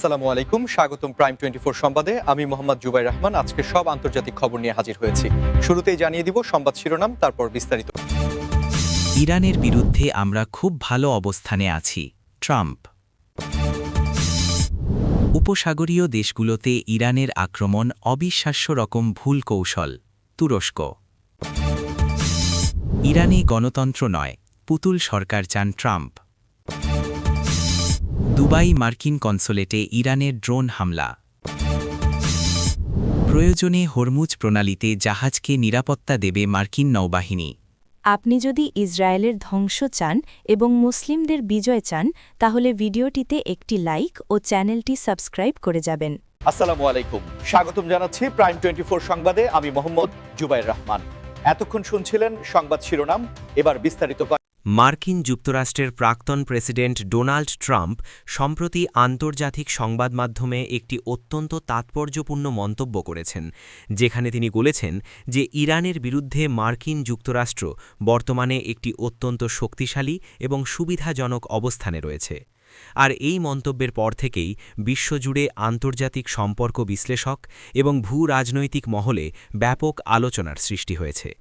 আসসালামু আলাইকুম, স্বাগতম প্রাইম 24 সংবাদে। আমি মোহাম্মদ জুবাইর রহমান। আজকে সব আন্তর্জাতিক খবর নিয়ে হাজির হয়েছি। শুরুতেই জানিয়ে দিব সংবাদ শিরোনাম, তারপর বিস্তারিত। ইরানের বিরুদ্ধে আমরা খুব ভালো অবস্থানে আছি, ট্রাম্প। উপসাগরীয় দেশগুলোতে ইরানের আক্রমণ অবিশ্বাস্য রকম ভুল কৌশল, তুরস্ক। ইরানে গণতন্ত্র নয়, পুতুল সরকার চান ট্রাম্প। দুবাই মার্কিন কনসুলেটে ইরানের ড্রোন হামলা। প্রয়োজনে হরমুজ প্রণালীতে জাহাজকে নিরাপত্তা দেবে মার্কিন নৌবাহিনী। আপনি যদি ইসরায়েলের ধ্বংস চান এবং মুসলিমদের বিজয় চান, তাহলে ভিডিওটিতে একটি লাইক ও চ্যানেলটি সাবস্ক্রাইব করে যাবেন। আসসালামু আলাইকুম, স্বাগতম জানাচ্ছি প্রাইম 24 সংবাদে। আমি মোহাম্মদ জুবাইর রহমান। এতক্ষণ শুনছিলেন সংবাদ শিরোনাম, এবার বিস্তারিত। মার্কিন যুক্তরাষ্ট্রের প্রাক্তন প্রেসিডেন্ট ডোনাল্ড ট্রাম্প সম্প্রতি আন্তর্জাতিক সংবাদ মাধ্যমে একটি অত্যন্ত তাৎপর্যপূর্ণ মন্তব্য করেছেন, যেখানে তিনি বলেছেন যে ইরানের বিরুদ্ধে মার্কিন যুক্তরাষ্ট্র বর্তমানে একটি অত্যন্ত শক্তিশালী এবং সুবিধাজনক অবস্থানে রয়েছে। আর এই মন্তব্যের পর থেকেই বিশ্বজুড়ে আন্তর্জাতিক সম্পর্ক বিশ্লেষক এবং ভূ-রাজনৈতিক মহলে ব্যাপক আলোচনার সৃষ্টি হয়েছে।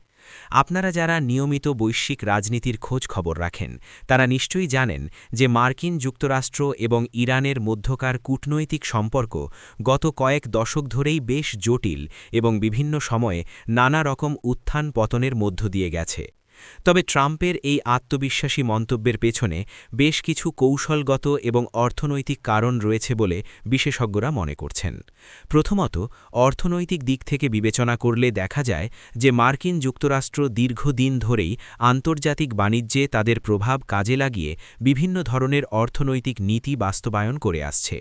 আপনারা যারা নিয়মিত বৈশ্বিক রাজনীতির খোঁজ খবর রাখেন, তারা নিশ্চয়ই জানেন যে মার্কিন যুক্তরাষ্ট্র এবং ইরানের মধ্যকার কূটনৈতিক সম্পর্ক গত কয়েক দশক ধরেই বেশ জটিল এবং বিভিন্ন সময়ে নানা রকম উত্থান পতনের মধ্য দিয়ে গেছে। তবে ট্রাম্পের এই আত্মবিশ্বাসী মন্তব্যের পেছনে বেশ কিছু কৌশলগত এবং অর্থনৈতিক কারণ রয়েছে বলে বিশেষজ্ঞরা মনে করছেন। প্রথমত, অর্থনৈতিক দিক থেকে বিবেচনা করলে দেখা যায় যে মার্কিন যুক্তরাষ্ট্র দীর্ঘদিন ধরেই আন্তর্জাতিক বাণিজ্যে তাদের প্রভাব কাজে লাগিয়ে বিভিন্ন ধরনের অর্থনৈতিক নীতি বাস্তবায়ন করে আসছে,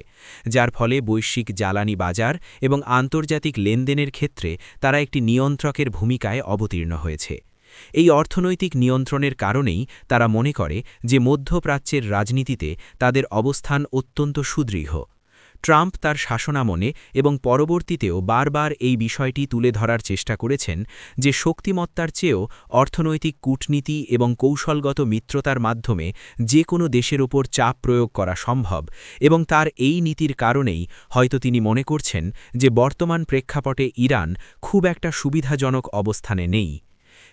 যার ফলে বৈশ্বিক জ্বালানি বাজার এবং আন্তর্জাতিক লেনদেনের ক্ষেত্রে তারা একটি নিয়ন্ত্রকের ভূমিকায় অবতীর্ণ হয়েছে। এই অর্থনৈতিক নিয়ন্ত্রণের কারণেই তারা মনে করে যে মধ্যপ্রাচ্যের রাজনীতিতে তাদের অবস্থান অত্যন্ত সুদৃঢ়। ট্রাম্প তার শাসনামলে এবং পরবর্তীতেও বারবার এই বিষয়টি তুলে ধরার চেষ্টা করেছেন যে শক্তিমত্তার চেয়েও অর্থনৈতিক কূটনীতি এবং কৌশলগত মিত্রতার মাধ্যমে যে কোনো দেশের ওপর চাপ প্রয়োগ করা সম্ভব, এবং তার এই নীতির কারণেই হয়তো তিনি মনে করছেন যে বর্তমান প্রেক্ষাপটে ইরান খুব একটা সুবিধাজনক অবস্থানে নেই।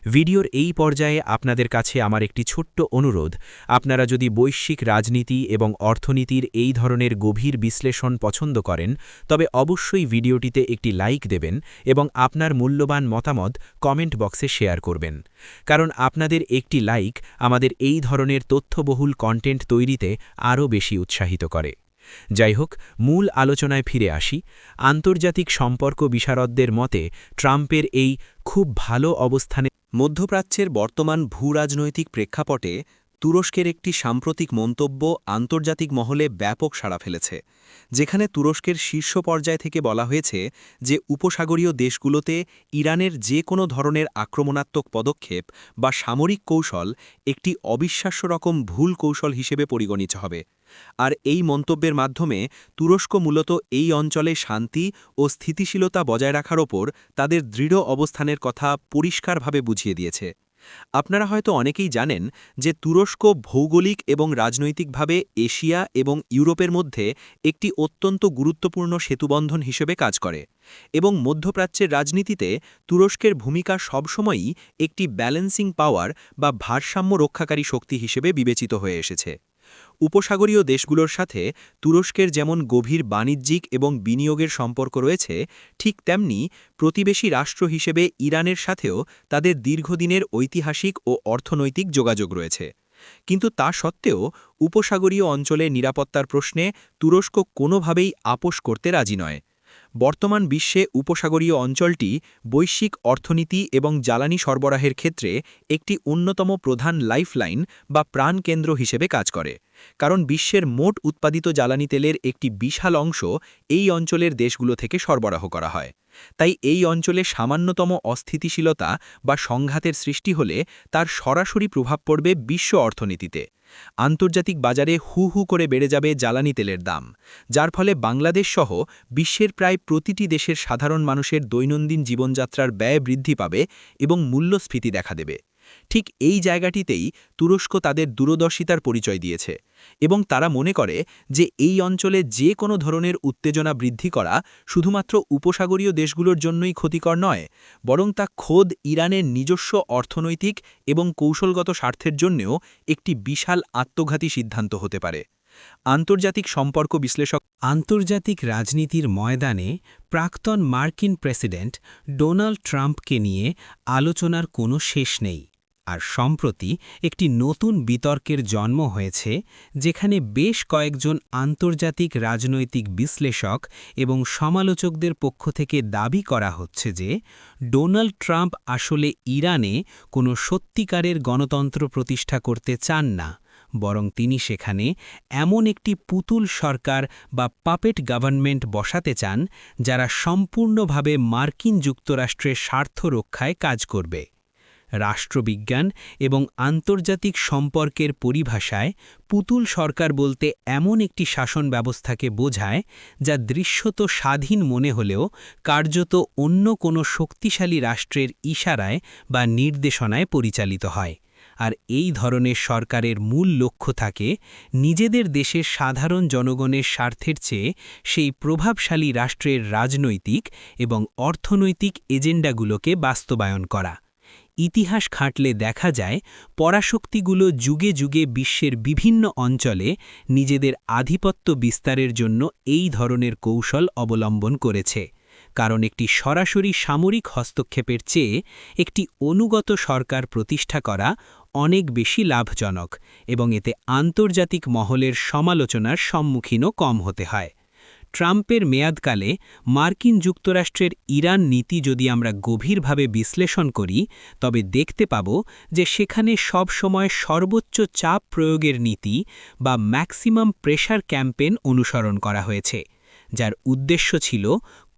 ভিডিওর এই পর্যায়ে আপনাদের কাছে আমার একটি ছোট্ট অনুরোধ, আপনারা যদি বৈশ্বিক রাজনীতি এবং অর্থনীতির এই ধরনের গভীর বিশ্লেষণ পছন্দ করেন, তবে অবশ্যই ভিডিওটিতে একটি লাইক দেবেন এবং আপনার মূল্যবান মতামত কমেন্ট বক্সে শেয়ার করবেন, কারণ আপনাদের একটি লাইক আমাদের এই ধরনের তথ্যবহুল কন্টেন্ট তৈরিতে আরও বেশি উৎসাহিত করে। যাই হোক, মূল আলোচনায় ফিরে আসি। আন্তর্জাতিক সম্পর্ক বিশারদদের মতে ট্রাম্পের এই খুব ভালো অবস্থানে মধ্যপ্রাচ্যের বর্তমান ভূরাজনৈতিক প্রেক্ষাপটে তুরস্কের একটি সাম্প্রতিক মন্তব্য আন্তর্জাতিক মহলে ব্যাপক সাড়া ফেলেছে, যেখানে তুরস্কের শীর্ষ পর্যায় থেকে বলা হয়েছে যে উপসাগরীয় দেশগুলোতে ইরানের যে কোনো ধরনের আক্রমণাত্মক পদক্ষেপ বা সামরিক কৌশল একটি অবিশ্বাস্য রকম ভুল কৌশল হিসেবে পরিগণিত হবে। আর এই মন্তব্যের মাধ্যমে তুরস্ক মূলত এই অঞ্চলে শান্তি ও স্থিতিশীলতা বজায় রাখার ওপর তাদের দৃঢ় অবস্থানের কথা পরিষ্কারভাবে বুঝিয়ে দিয়েছে। আপনারা হয়তো অনেকেই জানেন যে তুরস্ক ভৌগোলিক এবং রাজনৈতিকভাবে এশিয়া এবং ইউরোপের মধ্যে একটি অত্যন্ত গুরুত্বপূর্ণ সেতুবন্ধন হিসেবে কাজ করে, এবং মধ্যপ্রাচ্যের রাজনীতিতে তুরস্কের ভূমিকা সবসময়ই একটি ব্যালেন্সিং পাওয়ার বা ভারসাম্য রক্ষাকারী শক্তি হিসেবে বিবেচিত হয়ে এসেছে। উপসাগরীয় দেশগুলোর সাথে তুরস্কের যেমন গভীর বাণিজ্যিক এবং বিনিয়োগের সম্পর্ক রয়েছে, ঠিক তেমনি প্রতিবেশী রাষ্ট্র হিসেবে ইরানের সাথেও তাদের দীর্ঘদিনের ঐতিহাসিক ও অর্থনৈতিক যোগাযোগ রয়েছে। কিন্তু তা সত্ত্বেও উপসাগরীয় অঞ্চলে নিরাপত্তার প্রশ্নে তুরস্ক কোনোভাবেই আপোস করতে রাজি নয়। বর্তমান বিশ্বে উপসাগরীয় অঞ্চলটি বৈশ্বিক অর্থনীতি এবং জ্বালানি সরবরাহের ক্ষেত্রে একটি অন্যতম প্রধান লাইফলাইন বা প্রাণকেন্দ্র হিসেবে কাজ করে, কারণ বিশ্বের মোট উৎপাদিত জ্বালানি তেলের একটি বিশাল অংশ এই অঞ্চলের দেশগুলো থেকে সরবরাহ করা হয়। তাই এই অঞ্চলে সামান্যতম অস্থিতিশীলতা বা সংঘাতের সৃষ্টি হলে তার সরাসরি প্রভাব পড়বে বিশ্ব অর্থনীতিতে। আন্তর্জাতিক বাজারে হু হু করে বেড়ে যাবে জ্বালানি তেলের দাম, যার ফলে বাংলাদেশ সহ বিশ্বের প্রায় প্রতিটি দেশের সাধারণ মানুষের দৈনন্দিন জীবনযাত্রার ব্যয় বৃদ্ধি পাবে এবং মূল্যস্ফীতি দেখা দেবে। ঠিক এই জায়গাটিতেই তুরস্ক তাদের দূরদর্শিতার পরিচয় দিয়েছে এবং তারা মনে করে যে এই অঞ্চলে যে কোনো ধরনের উত্তেজনা বৃদ্ধি করা শুধুমাত্র উপসাগরীয় দেশগুলোর জন্যই ক্ষতিকর নয়, বরং তা খোদ ইরানের নিজস্ব অর্থনৈতিক এবং কৌশলগত স্বার্থের জন্যও একটি বিশাল আত্মঘাতী সিদ্ধান্ত হতে পারে। আন্তর্জাতিক সম্পর্ক বিশ্লেষক আন্তর্জাতিক রাজনীতির ময়দানে প্রাক্তন মার্কিন প্রেসিডেন্ট ডোনাল্ড ট্রাম্পকে নিয়ে আলোচনার কোনো শেষ নেই, আর সম্প্রতি একটি নতুন বিতর্কের জন্ম হয়েছে যেখানে বেশ কয়েকজন আন্তর্জাতিক রাজনৈতিক বিশ্লেষক এবং সমালোচকদের পক্ষ থেকে দাবি করা হচ্ছে যে ডোনাল্ড ট্রাম্প আসলে ইরানে কোনো সত্যিকারের গণতন্ত্র প্রতিষ্ঠা করতে চান না, বরং তিনি সেখানে এমন একটি পুতুল সরকার বা পাপেট গভর্নমেন্ট বসাতে চান যারা সম্পূর্ণভাবে মার্কিন যুক্তরাষ্ট্রের স্বার্থ রক্ষায় কাজ করবে। রাষ্ট্রবিজ্ঞান এবং আন্তর্জাতিক সম্পর্কের পরিভাষায় পুতুল সরকার বলতে এমন একটি শাসন ব্যবস্থাকে বোঝায় যা দৃশ্যত স্বাধীন মনে হলেও কার্যত অন্য কোনো শক্তিশালী রাষ্ট্রের ইশারায় বা নির্দেশনায় পরিচালিত হয়। আর এই ধরনের সরকারের মূল লক্ষ্য থাকে নিজেদের দেশের সাধারণ জনগণের স্বার্থের চেয়ে সেই প্রভাবশালী রাষ্ট্রের রাজনৈতিক এবং অর্থনৈতিক এজেন্ডাগুলোকে বাস্তবায়ন করা। ইতিহাস ঘাঁটলে দেখা যায় পরাশক্তিগুলো যুগে যুগে বিশ্বের বিভিন্ন অঞ্চলে নিজেদের আধিপত্য বিস্তারের জন্য এই ধরনের কৌশল অবলম্বন করেছে, কারণ একটি সরাসরি সামরিক হস্তক্ষেপের চেয়ে একটি অনুগত সরকার প্রতিষ্ঠা করা অনেক বেশি লাভজনক এবং এতে আন্তর্জাতিক মহলের সমালোচনার সম্মুখীনও কম হতে হয়। ট্রাম্পের মেয়াদকালে মার্কিন যুক্তরাষ্ট্রের ইরান নীতি যদি আমরা গভীরভাবে বিশ্লেষণ করি তবে দেখতে পাব যে সেখানে সব সময় সর্বোচ্চ চাপ প্রয়োগের নীতি বা ম্যাক্সিমাম প্রেশার ক্যাম্পেন অনুসরণ করা হয়েছে, যার উদ্দেশ্য ছিল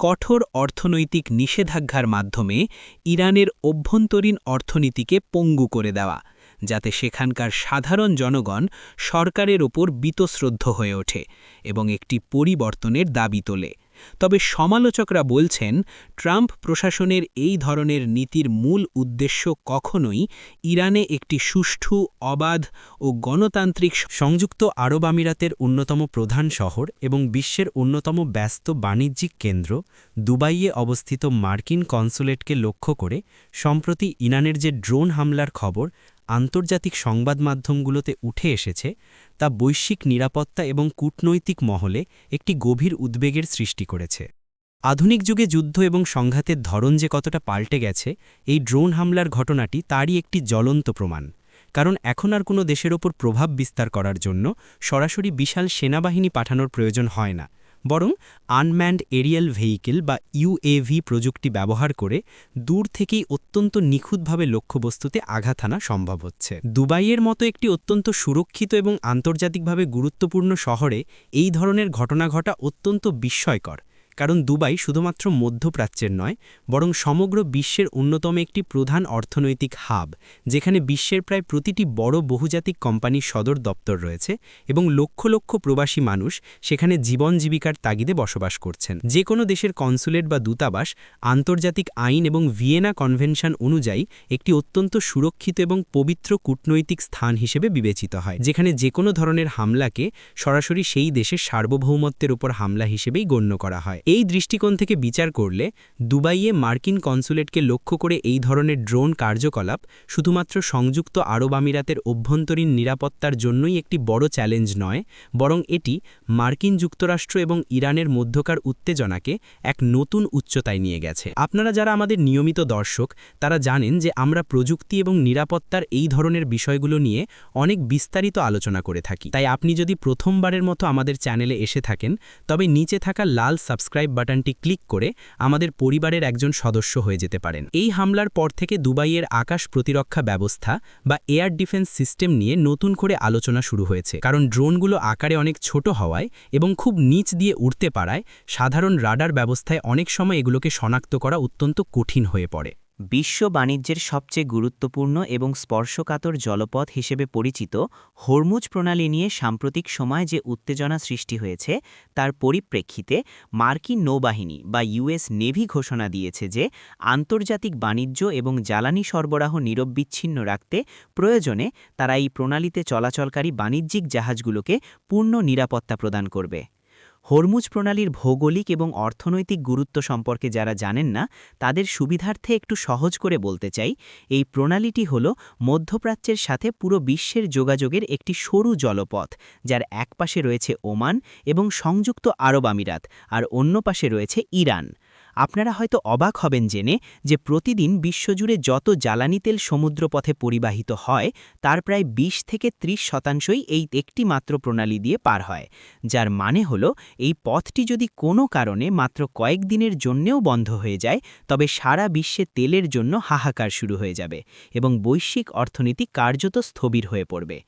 কঠোর অর্থনৈতিক নিষেধাজ্ঞার মাধ্যমে ইরানের অভ্যন্তরীণ অর্থনীতিকে পঙ্গু করে দেওয়া, যাতে সেখানকার সাধারণ জনগণ সরকারের ওপর বীতশ্রদ্ধ হয়ে ওঠে এবং একটি পরিবর্তনের দাবি তোলে। তবে সমালোচকরা বলছেন ট্রাম্প প্রশাসনের এই ধরনের নীতির মূল উদ্দেশ্য কখনোই ইরানে একটি সুষ্ঠু, অবাধ ও গণতান্ত্রিক সংযুক্ত আরব আমিরাতের অন্যতম প্রধান শহর এবং বিশ্বের অন্যতম ব্যস্ত বাণিজ্যিক কেন্দ্র দুবাইয়ে অবস্থিত মার্কিন কনসুলেটকে লক্ষ্য করে সম্প্রতি ইরানের যে ড্রোন হামলার খবর আন্তর্জাতিক সংবাদ মাধ্যমগুলোতে উঠে এসেছে তা বৈশ্বিক নিরাপত্তা এবং কূটনৈতিক মহলে একটি গভীর উদ্বেগের সৃষ্টি করেছে। আধুনিক যুগে যুদ্ধ এবং সংঘাতের ধরন যে কতটা পাল্টে গেছে এই ড্রোন হামলার ঘটনাটি তারই একটি জ্বলন্ত প্রমাণ, কারণ এখন আর কোনো দেশের ওপর প্রভাব বিস্তার করার জন্য সরাসরি বিশাল সেনাবাহিনী পাঠানোর প্রয়োজন হয় না, বরং আনম্যান্ড এরিয়াল ভেহিকেল বা ইউএভি প্রযুক্তি ব্যবহার করে দূর থেকেই অত্যন্ত নিখুঁতভাবে লক্ষ্যবস্তুতে আঘাত হানা সম্ভব হচ্ছে। দুবাইয়ের মতো একটি অত্যন্ত সুরক্ষিত এবং আন্তর্জাতিকভাবে গুরুত্বপূর্ণ শহরে এই ধরনের ঘটনা ঘটা অত্যন্ত বিস্ময়কর, কারণ দুবাই শুধুমাত্র মধ্যপ্রাচ্যের নয় বরং সমগ্র বিশ্বের অন্যতম একটি প্রধান অর্থনৈতিক হাব, যেখানে বিশ্বের প্রায় প্রতিটি বড় বহুজাতিক কোম্পানির সদর দপ্তর রয়েছে এবং লক্ষ লক্ষ প্রবাসী মানুষ সেখানে জীবন জীবিকার তাগিদে বসবাস করছেন। যে কোনো দেশের কনসুলেট বা দূতাবাস আন্তর্জাতিক আইন এবং ভিয়েনা কনভেনশন অনুযায়ী একটি অত্যন্ত সুরক্ষিত এবং পবিত্র কূটনৈতিক স্থান হিসেবে বিবেচিত হয়, যেখানে যে কোনো ধরনের হামলাকে সরাসরি সেই দেশের সার্বভৌমত্বের উপর হামলা হিসেবেই গণ্য করা হয়। এই দৃষ্টিকোণ থেকে বিচার করলে দুবাইয়ে মার্কিন কনসুলেটকে লক্ষ্য করে এই ধরনের ড্রোন কার্যকলাপ শুধুমাত্র সংযুক্ত আরব আমিরাতের অভ্যন্তরীণ নিরাপত্তার জন্যই একটি বড় চ্যালেঞ্জ নয়, বরং এটি মার্কিন যুক্তরাষ্ট্র এবং ইরানের মধ্যকার উত্তেজনাকে এক নতুন উচ্চতায় নিয়ে গেছে। আপনারা যারা আমাদের নিয়মিত দর্শক তারা জানেন যে আমরা প্রযুক্তি এবং নিরাপত্তার এই ধরনের বিষয়গুলো নিয়ে অনেক বিস্তারিত আলোচনা করে থাকি। তাই আপনি যদি প্রথমবারের মতো আমাদের চ্যানেলে এসে থাকেন তবে নিচে থাকা লাল সাবস্ক্রাইব বাটনটি ক্লিক করে আমাদের পরিবারের একজন সদস্য হয়ে যেতে পারেন। এই হামলার পর থেকে দুবাইয়ের আকাশ প্রতিরক্ষা ব্যবস্থা বা এয়ার ডিফেন্স সিস্টেম নিয়ে নতুন করে আলোচনা শুরু হয়েছে, কারণ ড্রোনগুলো আকারে অনেক ছোট হওয়ায় এবং খুব নিচ দিয়ে উড়তে পারায় সাধারণ রাডার ব্যবস্থায় অনেক সময় এগুলোকে শনাক্ত করা অত্যন্ত কঠিন হয়ে পড়ে। বিশ্ব বাণিজ্যের সবচেয়ে গুরুত্বপূর্ণ এবং স্পর্শকাতর জলপথ হিসেবে পরিচিত হরমুজ প্রণালী নিয়ে সাম্প্রতিক সময় যে উত্তেজনা সৃষ্টি হয়েছে তার পরিপ্রেক্ষিতে মার্কিন নৌবাহিনী বা ইউএস নেভি ঘোষণা দিয়েছে যে আন্তর্জাতিক বাণিজ্য এবং জ্বালানি সরবরাহ নিরবিচ্ছিন্ন রাখতে প্রয়োজনে তারা এই প্রণালীতে চলাচলকারী বাণিজ্যিক জাহাজগুলোকে পূর্ণ নিরাপত্তা প্রদান করবে। হরমুজ প্রণালীর ভৌগোলিক এবং অর্থনৈতিক গুরুত্ব সম্পর্কে যারা জানেন না তাদের সুবিধার্থে একটু সহজ করে বলতে চাই, এই প্রণালীটি হল মধ্যপ্রাচ্যের সাথে পুরো বিশ্বের যোগাযোগের একটি সরু জলপথ, যার এক পাশে রয়েছে ওমান এবং সংযুক্ত আরব আমিরাত আর অন্য পাশে রয়েছে ইরান। আপনারা হয়তো অবাক হবেন জেনে যে প্রতিদিন বিশ্বজুড়ে যত জ্বালানি তেল সমুদ্রপথে পরিবাহিত হয় তার প্রায় ২০ থেকে ৩০% এই একটি মাত্র প্রণালী দিয়ে পার হয়, যার মানে হল এই পথটি যদি কোনো কারণে মাত্র কয়েকদিনের জন্যেও বন্ধ হয়ে যায় তবে সারা বিশ্বে তেলের জন্য হাহাকার শুরু হয়ে যাবে এবং বৈশ্বিক অর্থনীতি কার্যত স্থবির হয়ে পড়বে।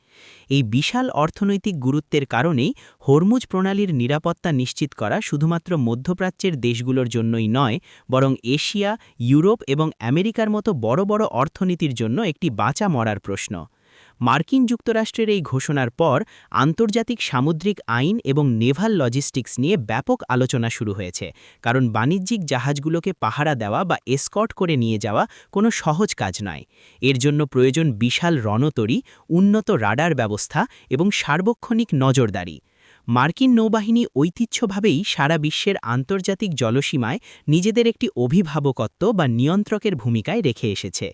এই বিশাল অর্থনৈতিক গুরুত্বের কারণেই হরমুজ প্রণালীর নিরাপত্তা নিশ্চিত করা শুধুমাত্র মধ্যপ্রাচ্যের দেশগুলোর জন্যই নয়, বরং এশিয়া, ইউরোপ এবং আমেরিকার মতো বড় বড় অর্থনীতির জন্য একটি বাঁচা মরার প্রশ্ন। মার্কিন যুক্তরাষ্ট্রের এই ঘোষণার পর আন্তর্জাতিক সামুদ্রিক আইন এবং নেভাল লজিস্টিক্স নিয়ে ব্যাপক আলোচনা শুরু হয়েছে, কারণ বাণিজ্যিক জাহাজগুলোকে পাহারা দেওয়া বা এসকর্ট করে নিয়ে যাওয়া কোনো সহজ কাজ নয়। এর জন্য প্রয়োজন বিশাল রণতরী, উন্নত রাডার ব্যবস্থা এবং সার্বক্ষণিক নজরদারি। মার্কিন নৌবাহিনী ঐতিহ্যভাবেই সারা বিশ্বের আন্তর্জাতিক জলসীমায় নিজেদের একটি অভিভাবকত্ব বা নিয়ন্ত্রকের ভূমিকায় রেখে এসেছে,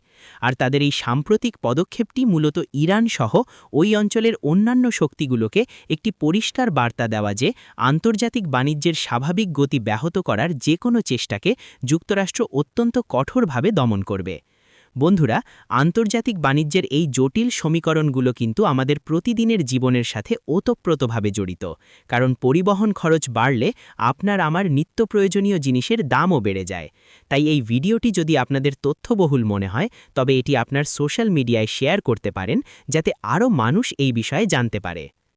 আর তাদের এই সাম্প্রতিক পদক্ষেপটি মূলত ইরান সহ ওই অঞ্চলের অন্যান্য শক্তিগুলোকে একটি পরিষ্কার বার্তা দেওয়া যে আন্তর্জাতিক বাণিজ্যের স্বাভাবিক গতি ব্যাহত করার যে কোনো চেষ্টাকে যুক্তরাষ্ট্র অত্যন্ত কঠোরভাবে দমন করবে। বন্ধুরা, আন্তর্জাতিক বাণিজ্যের এই জটিল সমীকরণগুলো কিন্তু আমাদের প্রতিদিনের জীবনের সাথে ওতপ্রোতভাবে জড়িত, কারণ পরিবহন খরচ বাড়লে আপনার আমার নিত্য প্রয়োজনীয় জিনিসের দামও বেড়ে যায়। তাই এই ভিডিওটি যদি আপনাদের তথ্যবহুল মনে হয় তবে এটি আপনার সোশ্যাল মিডিয়ায় শেয়ার করতে পারেন, যাতে আরও মানুষ এই বিষয়ে জানতে পারে।